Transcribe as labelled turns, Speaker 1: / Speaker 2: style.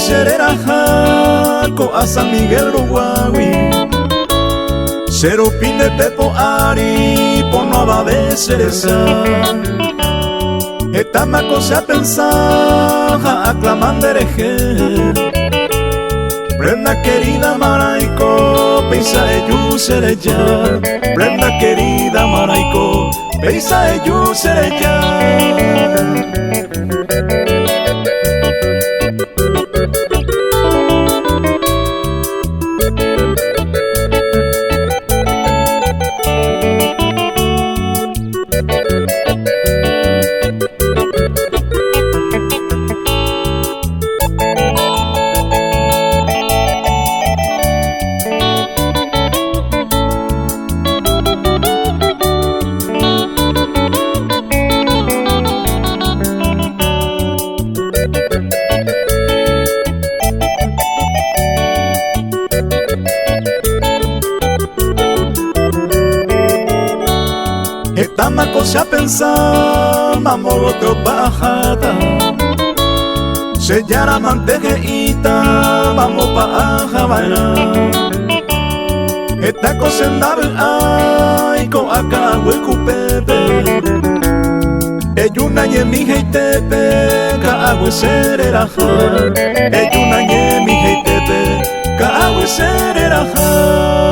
Speaker 1: sereraja ko a San Miguel Ruguawi Xerupin de Pepo Ari po nova de cereza Etamaco se a pensar aclaman dereje Brenda querida Maraico Peisa eyu sereya Brenda querida Maraico Peisa eyu sereya Etamaco se a pensar, mamá otro bajada Sellara mantequeita, vamos pa' bailar Etaco se andaba ay, con acá hueco pepe Eyuna yemi heitepe, ka agua sereraja Eyuna yemi heitepe, ka agua sereraja